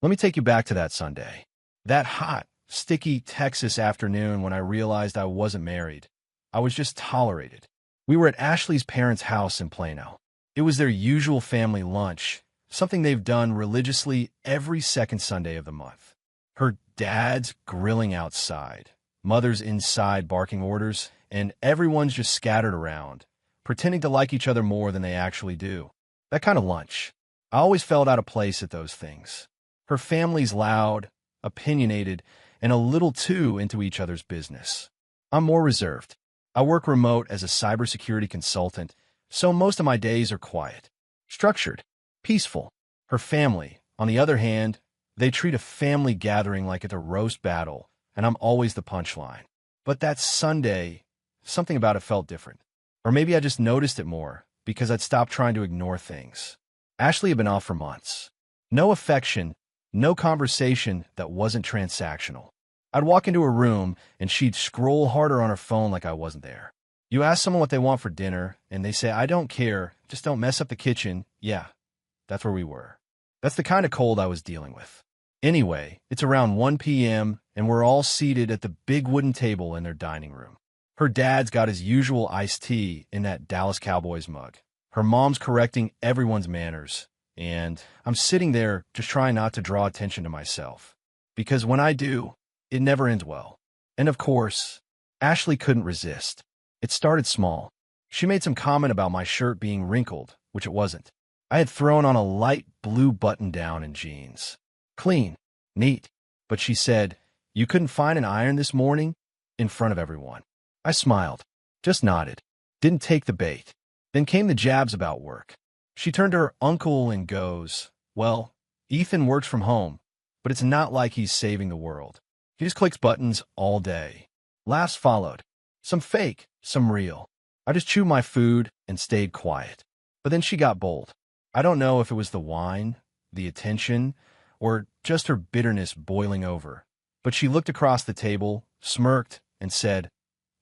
Let me take you back to that Sunday. That hot, sticky Texas afternoon when I realized I wasn't married. I was just tolerated. We were at Ashley's parents' house in Plano. It was their usual family lunch, something they've done religiously every second Sunday of the month. Her dad's grilling outside, mother's inside barking orders, and everyone's just scattered around, pretending to like each other more than they actually do. That kind of lunch. I always felt out of place at those things. Her family's loud, opinionated, and a little too into each other's business. I'm more reserved. I work remote as a cybersecurity consultant, so most of my days are quiet, structured, peaceful. Her family, on the other hand, they treat a family gathering like it's a roast battle, and I'm always the punchline. But that Sunday, something about it felt different. Or maybe I just noticed it more, because I'd stopped trying to ignore things. Ashley had been off for months. No affection, no conversation that wasn't transactional. I'd walk into a room, and she'd scroll harder on her phone like I wasn't there. You ask someone what they want for dinner, and they say, "I don't care, just don't mess up the kitchen." Yeah, that's where we were. That's the kind of cold I was dealing with. Anyway, it's around 1 p.m., and we're all seated at the big wooden table in their dining room. Her dad's got his usual iced tea in that Dallas Cowboys mug. Her mom's correcting everyone's manners, and I'm sitting there just trying not to draw attention to myself. Because when I do, it never ends well. And of course, Ashley couldn't resist. It started small. She made some comment about my shirt being wrinkled, which it wasn't. I had thrown on a light blue button-down and jeans. Clean, neat. But she said, "You couldn't find an iron this morning?" in front of everyone. I smiled, just nodded, didn't take the bait. Then came the jabs about work. She turned to her uncle and goes, "Well, Ethan works from home, but it's not like he's saving the world. He just clicks buttons all day." Laughs followed. Some fake, some real. I just chewed my food and stayed quiet. But then she got bold. I don't know if it was the wine, the attention, or just her bitterness boiling over. But she looked across the table, smirked, and said,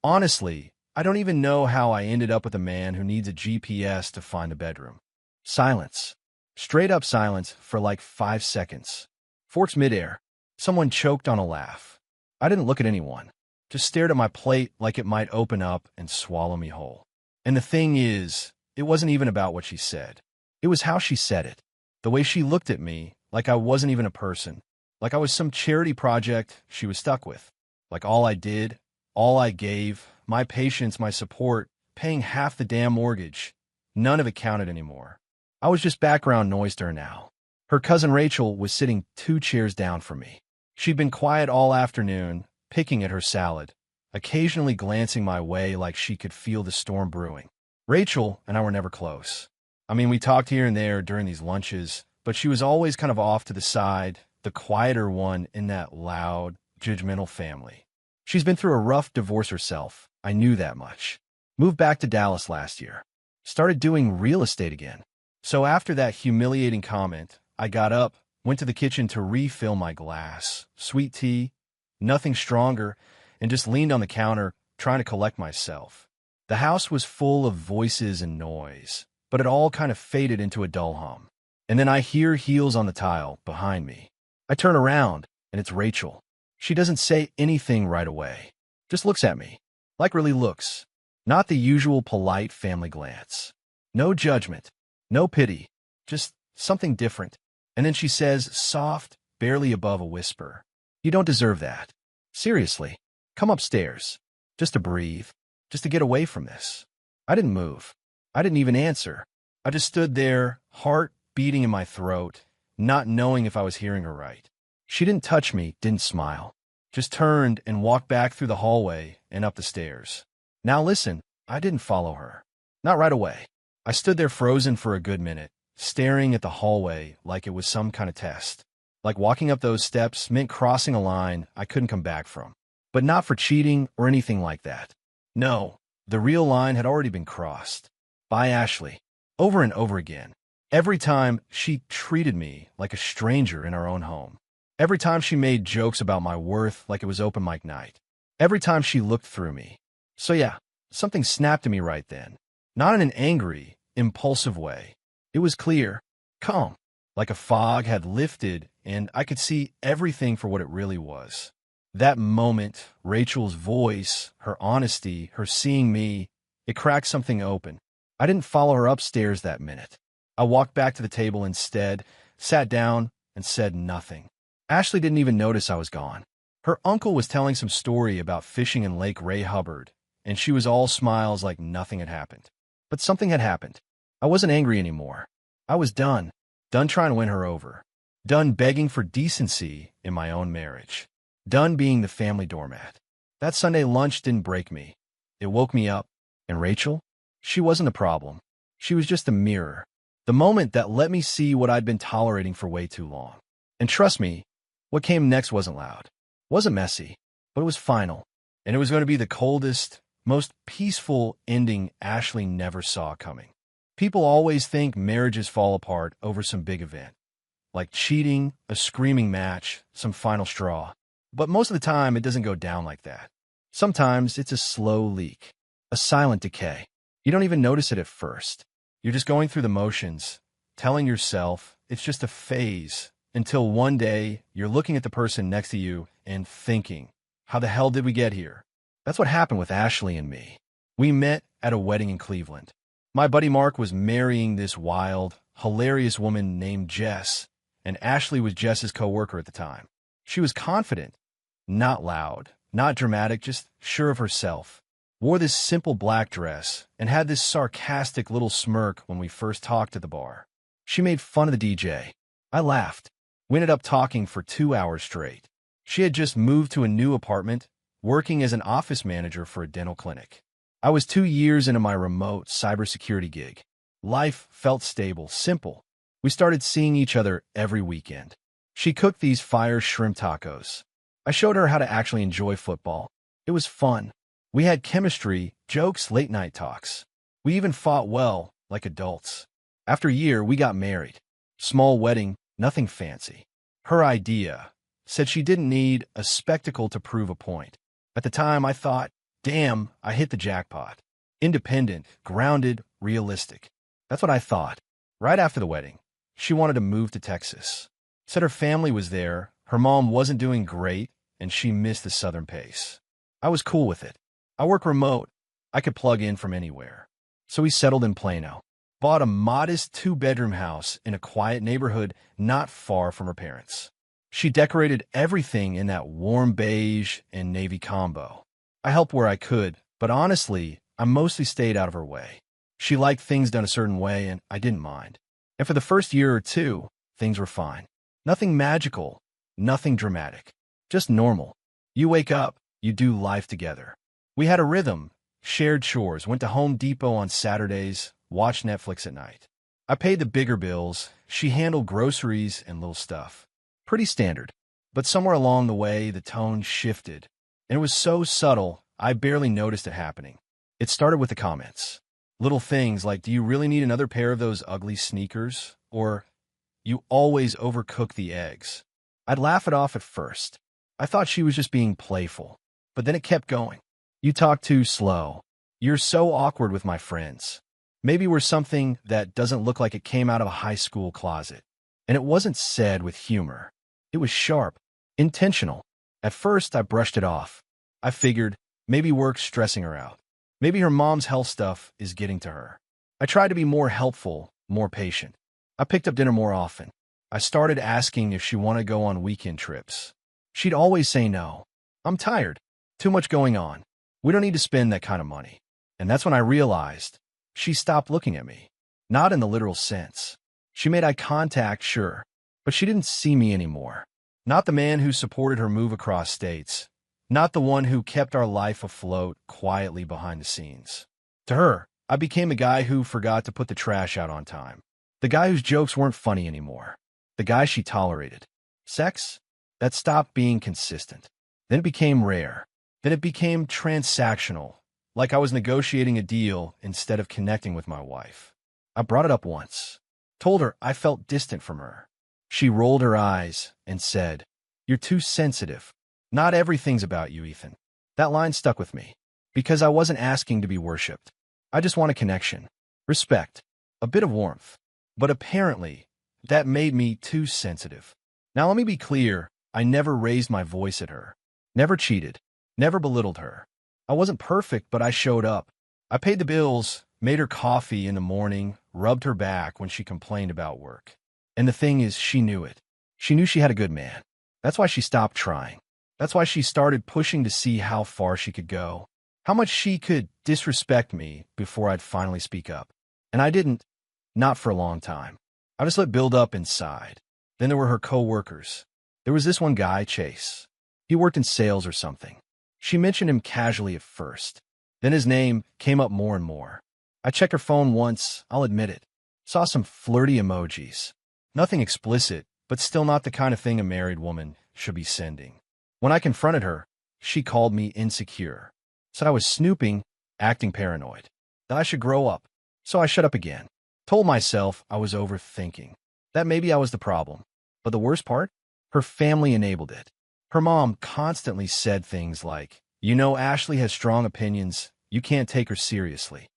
"Honestly, I don't even know how I ended up with a man who needs a GPS to find a bedroom." Silence. Straight up silence for like 5 seconds. Forks midair. Someone choked on a laugh. I didn't look at anyone. Just stared at my plate like it might open up and swallow me whole. And the thing is, it wasn't even about what she said. It was how she said it. The way she looked at me, like I wasn't even a person. Like I was some charity project she was stuck with. Like all I did, all I gave, my patience, my support, paying half the damn mortgage. None of it counted anymore. I was just background noise to her now. Her cousin Rachel was sitting 2 chairs down from me. She'd been quiet all afternoon, picking at her salad, occasionally glancing my way like she could feel the storm brewing. Rachel and I were never close. I mean, we talked here and there during these lunches, but she was always kind of off to the side, the quieter one in that loud, judgmental family. She's been through a rough divorce herself. I knew that much. Moved back to Dallas last year. Started doing real estate again. So after that humiliating comment, I got up, went to the kitchen to refill my glass, sweet tea, nothing stronger, and just leaned on the counter, trying to collect myself. The house was full of voices and noise, but it all kind of faded into a dull hum. And then I hear heels on the tile behind me. I turn around, and it's Rachel. She doesn't say anything right away. Just looks at me. Like really looks. Not the usual polite family glance. No judgment. No pity. Just something different. And then she says, soft, barely above a whisper, "You don't deserve that. Seriously, come upstairs. Just to breathe. Just to get away from this." I didn't move. I didn't even answer. I just stood there, heart beating in my throat, not knowing if I was hearing her right. She didn't touch me, didn't smile. Just turned and walked back through the hallway and up the stairs. Now listen, I didn't follow her. Not right away. I stood there frozen for a good minute, staring at the hallway like it was some kind of test. Like walking up those steps meant crossing a line I couldn't come back from. But not for cheating or anything like that. No, the real line had already been crossed. By Ashley. Over and over again. Every time she treated me like a stranger in our own home. Every time she made jokes about my worth like it was open mic night. Every time she looked through me. So yeah, something snapped at me right then. Not in an angry, impulsive way. It was clear, calm, like a fog had lifted and I could see everything for what it really was. That moment, Rachel's voice, her honesty, her seeing me, it cracked something open. I didn't follow her upstairs that minute. I walked back to the table instead, sat down, and said nothing. Ashley didn't even notice I was gone. Her uncle was telling some story about fishing in Lake Ray Hubbard, and she was all smiles like nothing had happened. But something had happened. I wasn't angry anymore. I was done. Done trying to win her over. Done begging for decency in my own marriage. Done being the family doormat. That Sunday lunch didn't break me. It woke me up. And Rachel? She wasn't a problem. She was just a mirror. The moment that let me see what I'd been tolerating for way too long. And trust me, what came next wasn't loud. Wasn't messy. But it was final. And it was going to be the coldest, most peaceful ending Ashley never saw coming. People always think marriages fall apart over some big event. Like cheating, a screaming match, some final straw. But most of the time, it doesn't go down like that. Sometimes it's a slow leak. A silent decay. You don't even notice it at first. You're just going through the motions, telling yourself it's just a phase, until one day you're looking at the person next to you and thinking, how the hell did we get here? That's what happened with Ashley and me. We met at a wedding in Cleveland. My buddy Mark was marrying this wild, hilarious woman named Jess, and Ashley was Jess's coworker at the time. She was confident, not loud, not dramatic, just sure of herself. Wore this simple black dress and had this sarcastic little smirk when we first talked at the bar. She made fun of the DJ. I laughed. We ended up talking for 2 hours straight. She had just moved to a new apartment, working as an office manager for a dental clinic. I was 2 years into my remote cybersecurity gig. Life felt stable, simple. We started seeing each other every weekend. She cooked these fire shrimp tacos. I showed her how to actually enjoy football. It was fun. We had chemistry, jokes, late-night talks. We even fought well, like adults. After a year, we got married. Small wedding, nothing fancy. Her idea said she didn't need a spectacle to prove a point. At the time, I thought, damn, I hit the jackpot. Independent, grounded, realistic. That's what I thought. Right after the wedding, she wanted to move to Texas. Said her family was there, her mom wasn't doing great, and she missed the southern pace. I was cool with it. I work remote. I could plug in from anywhere. So we settled in Plano. Bought a modest 2-bedroom house in a quiet neighborhood not far from her parents. She decorated everything in that warm beige and navy combo. I helped where I could, but honestly, I mostly stayed out of her way. She liked things done a certain way, and I didn't mind. And for the first year or two, things were fine. Nothing magical, nothing dramatic. Just normal. You wake up, you do life together. We had a rhythm, shared chores, went to Home Depot on Saturdays, watched Netflix at night. I paid the bigger bills, she handled groceries and little stuff. Pretty standard. But somewhere along the way, the tone shifted. And it was so subtle, I barely noticed it happening. It started with the comments. Little things like, do you really need another pair of those ugly sneakers? Or, you always overcook the eggs. I'd laugh it off at first. I thought she was just being playful. But then it kept going. You talk too slow. You're so awkward with my friends. Maybe we're something that doesn't look like it came out of a high school closet. And it wasn't said with humor. It was sharp, intentional. At first, I brushed it off. I figured, maybe work's stressing her out. Maybe her mom's health stuff is getting to her. I tried to be more helpful, more patient. I picked up dinner more often. I started asking if she wanted to go on weekend trips. She'd always say no. I'm tired. Too much going on. We don't need to spend that kind of money. And that's when I realized she stopped looking at me. Not in the literal sense. She made eye contact, sure, but she didn't see me anymore. Not the man who supported her move across states. Not the one who kept our life afloat quietly behind the scenes. To her, I became a guy who forgot to put the trash out on time. The guy whose jokes weren't funny anymore. The guy she tolerated. Sex? That stopped being consistent. Then it became rare. Then it became transactional, like I was negotiating a deal instead of connecting with my wife. I brought it up once. Told her I felt distant from her. She rolled her eyes and said, "You're too sensitive. Not everything's about you, Ethan." That line stuck with me, because I wasn't asking to be worshipped. I just want a connection, respect, a bit of warmth. But apparently, that made me too sensitive. Now let me be clear, I never raised my voice at her. Never cheated. Never belittled her. I wasn't perfect, but I showed up. I paid the bills, made her coffee in the morning, rubbed her back when she complained about work. And the thing is, she knew it. She knew she had a good man. That's why she stopped trying. That's why she started pushing to see how far she could go. How much she could disrespect me before I'd finally speak up. And I didn't. Not for a long time. I just let it build up inside. Then there were her co-workers. There was this one guy, Chase. He worked in sales or something. She mentioned him casually at first. Then his name came up more and more. I checked her phone once, I'll admit it. Saw some flirty emojis. Nothing explicit, but still not the kind of thing a married woman should be sending. When I confronted her, she called me insecure. Said I was snooping, acting paranoid. That I should grow up. So I shut up again. Told myself I was overthinking. That maybe I was the problem. But the worst part? Her family enabled it. Her mom constantly said things like, "You know Ashley has strong opinions. You can't take her seriously."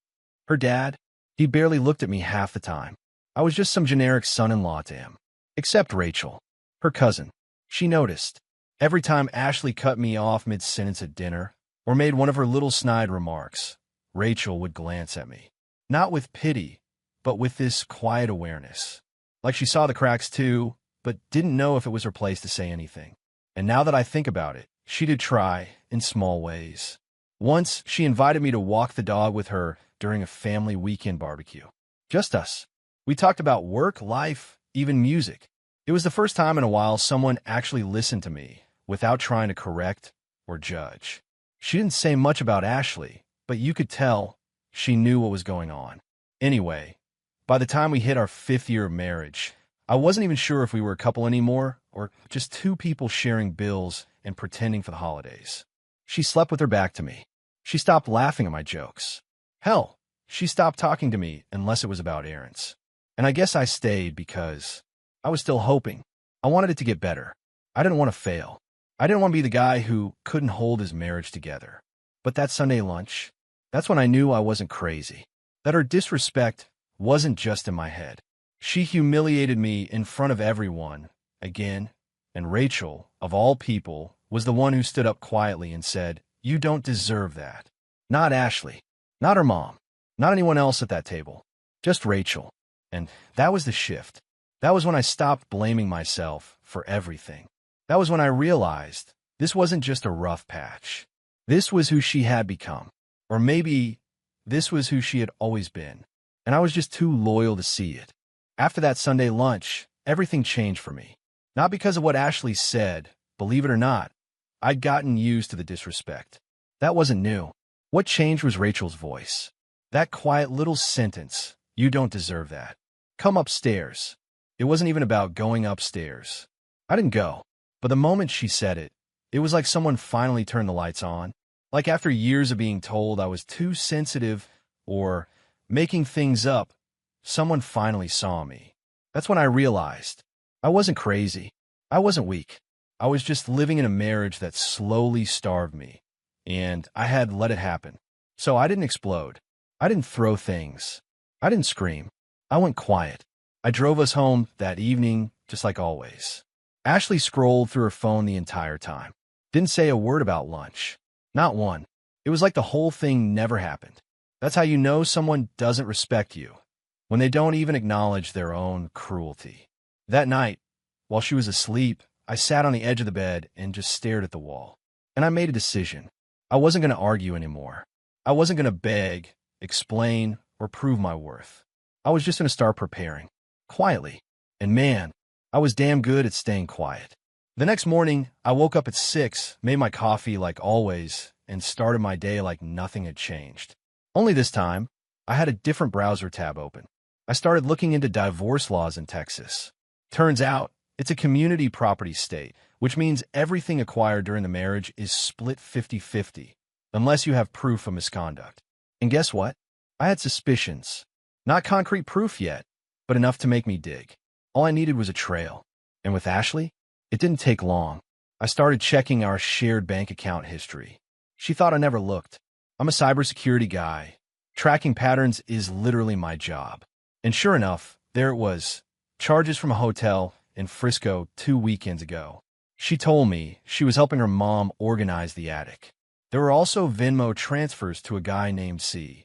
Her dad? He barely looked at me half the time. I was just some generic son-in-law to him. Except Rachel, her cousin. She noticed. Every time Ashley cut me off mid-sentence at dinner, or made one of her little snide remarks, Rachel would glance at me. Not with pity, but with this quiet awareness. Like she saw the cracks too, but didn't know if it was her place to say anything. And now that I think about it, she did try, in small ways. Once, she invited me to walk the dog with her during a family weekend barbecue. Just us. We talked about work, life, even music. It was the first time in a while someone actually listened to me without trying to correct or judge. She didn't say much about Ashley, but you could tell she knew what was going on. Anyway, by the time we hit our 5th year of marriage, I wasn't even sure if we were a couple anymore or just two people sharing bills and pretending for the holidays. She slept with her back to me. She stopped laughing at my jokes. Hell, she stopped talking to me unless it was about errands. And I guess I stayed because I was still hoping. I wanted it to get better. I didn't want to fail. I didn't want to be the guy who couldn't hold his marriage together. But that Sunday lunch, that's when I knew I wasn't crazy. That her disrespect wasn't just in my head. She humiliated me in front of everyone, again, and Rachel, of all people, was the one who stood up quietly and said, "You don't deserve that." Not Ashley, not her mom, not anyone else at that table, just Rachel. And that was the shift. That was when I stopped blaming myself for everything. That was when I realized this wasn't just a rough patch. This was who she had become. Or maybe this was who she had always been. And I was just too loyal to see it. After that Sunday lunch, everything changed for me. Not because of what Ashley said, believe it or not. I'd gotten used to the disrespect. That wasn't new. What changed was Rachel's voice. That quiet little sentence, "You don't deserve that. Come upstairs." It wasn't even about going upstairs. I didn't go. But the moment she said it, it was like someone finally turned the lights on. Like after years of being told I was too sensitive or making things up, someone finally saw me. That's when I realized I wasn't crazy. I wasn't weak. I was just living in a marriage that slowly starved me, and I had let it happen. So I didn't explode. I didn't throw things. I didn't scream. I went quiet. I drove us home that evening, just like always. Ashley scrolled through her phone the entire time. Didn't say a word about lunch. Not one. It was like the whole thing never happened. That's how you know someone doesn't respect you, when they don't even acknowledge their own cruelty. That night, while she was asleep, I sat on the edge of the bed and just stared at the wall. And I made a decision. I wasn't going to argue anymore. I wasn't going to beg, explain, or prove my worth. I was just going to start preparing. Quietly. And man, I was damn good at staying quiet. The next morning, I woke up at 6, made my coffee like always, and started my day like nothing had changed. Only this time, I had a different browser tab open. I started looking into divorce laws in Texas. Turns out, it's a community property state, which means everything acquired during the marriage is split 50-50, unless you have proof of misconduct. And guess what? I had suspicions. Not concrete proof yet, but enough to make me dig. All I needed was a trail. And with Ashley, it didn't take long. I started checking our shared bank account history. She thought I never looked. I'm a cybersecurity guy. Tracking patterns is literally my job. And sure enough, there it was. Charges from a hotel in Frisco 2 weekends ago. She told me she was helping her mom organize the attic. There were also Venmo transfers to a guy named C.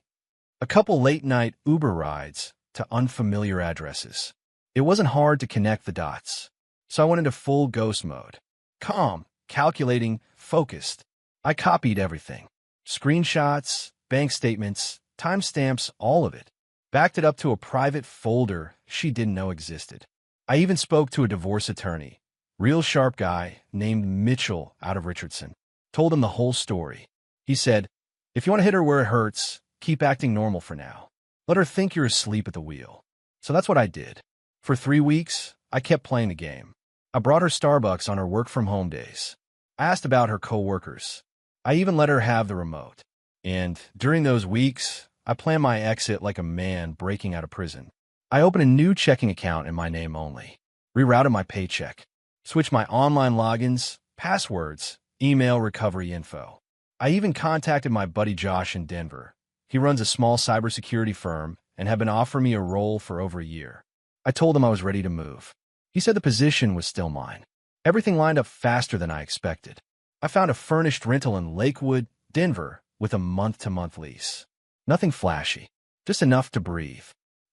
A couple late-night Uber rides to unfamiliar addresses. It wasn't hard to connect the dots. So I went into full ghost mode. Calm, calculating, focused. I copied everything. Screenshots, bank statements, timestamps, all of it. Backed it up to a private folder she didn't know existed. I even spoke to a divorce attorney, real sharp guy named Mitchell out of Richardson. Told him the whole story. He said, if you want to hit her where it hurts, keep acting normal for now. Let her think you're asleep at the wheel. So that's what I did. For 3 weeks, I kept playing the game. I brought her Starbucks on her work-from-home days. I asked about her co-workers. I even let her have the remote. And during those weeks, I planned my exit like a man breaking out of prison. I opened a new checking account in my name only, rerouted my paycheck, switched my online logins, passwords, email recovery info. I even contacted my buddy Josh in Denver. He runs a small cybersecurity firm and had been offering me a role for over a year. I told him I was ready to move. He said the position was still mine. Everything lined up faster than I expected. I found a furnished rental in Lakewood, Denver, with a month-to-month lease. Nothing flashy, just enough to breathe.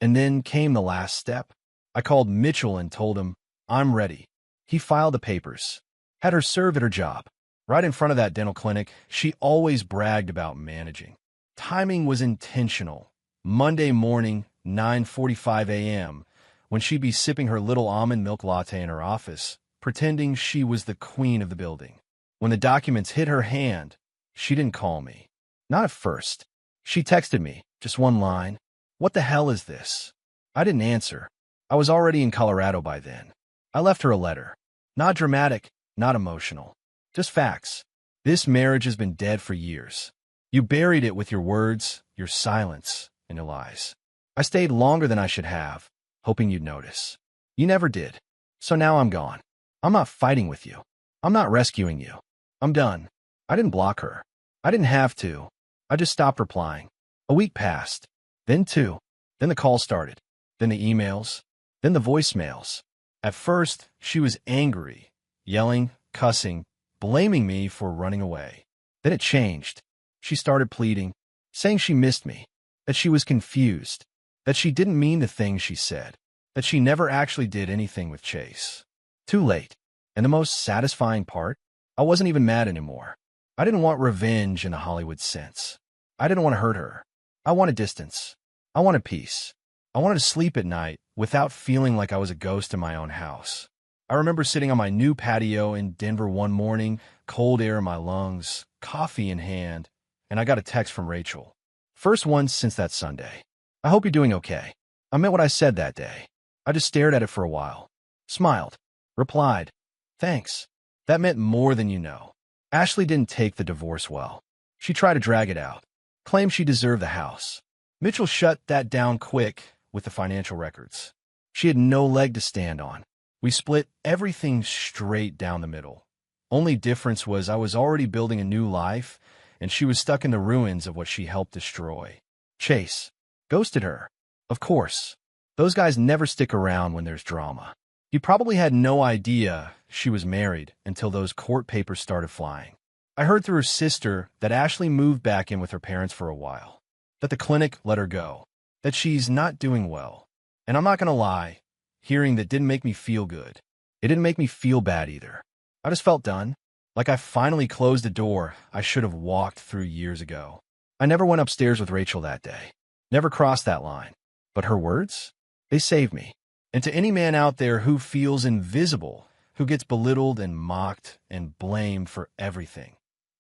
And then came the last step. I called Mitchell and told him, I'm ready. He filed the papers, had her served at her job. Right in front of that dental clinic, she always bragged about managing. Timing was intentional. Monday morning, 9:45 a.m., when she'd be sipping her little almond milk latte in her office, pretending she was the queen of the building. When the documents hit her hand, she didn't call me. Not at first. She texted me, just one line. What the hell is this? I didn't answer. I was already in Colorado by then. I left her a letter. Not dramatic, not emotional. Just facts. This marriage has been dead for years. You buried it with your words, your silence, and your lies. I stayed longer than I should have, hoping you'd notice. You never did. So now I'm gone. I'm not fighting with you. I'm not rescuing you. I'm done. I didn't block her. I didn't have to. I just stopped replying. A week passed. Then 2. Then the call started. Then the emails. Then the voicemails. At first, she was angry, yelling, cussing, blaming me for running away. Then it changed. She started pleading, saying she missed me, that she was confused, that she didn't mean the things she said, that she never actually did anything with Chase. Too late. And the most satisfying part? I wasn't even mad anymore. I didn't want revenge in a Hollywood sense. I didn't want to hurt her. I wanted distance. I wanted peace. I wanted to sleep at night without feeling like I was a ghost in my own house. I remember sitting on my new patio in Denver one morning, cold air in my lungs, coffee in hand, and I got a text from Rachel. First one since that Sunday. I hope you're doing okay. I meant what I said that day. I just stared at it for a while, smiled, replied, thanks. That meant more than you know. Ashley didn't take the divorce well. She tried to drag it out, claimed she deserved the house. Mitchell shut that down quick with the financial records. She had no leg to stand on. We split everything straight down the middle. Only difference was I was already building a new life, and she was stuck in the ruins of what she helped destroy. Chase ghosted her. Of course. Those guys never stick around when there's drama. He probably had no idea she was married until those court papers started flying. I heard through her sister that Ashley moved back in with her parents for a while, that the clinic let her go, that she's not doing well. And I'm not going to lie, hearing that didn't make me feel good. It didn't make me feel bad either. I just felt done, like I finally closed a door I should have walked through years ago. I never went upstairs with Rachel that day, never crossed that line. But her words? They saved me. And to any man out there who feels invisible, who gets belittled and mocked and blamed for everything,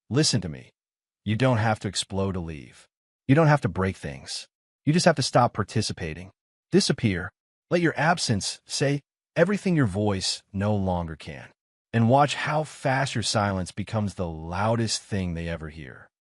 listen to me. You don't have to explode to leave. You don't have to break things. You just have to stop participating. Disappear. Let your absence say everything your voice no longer can. And watch how fast your silence becomes the loudest thing they ever hear.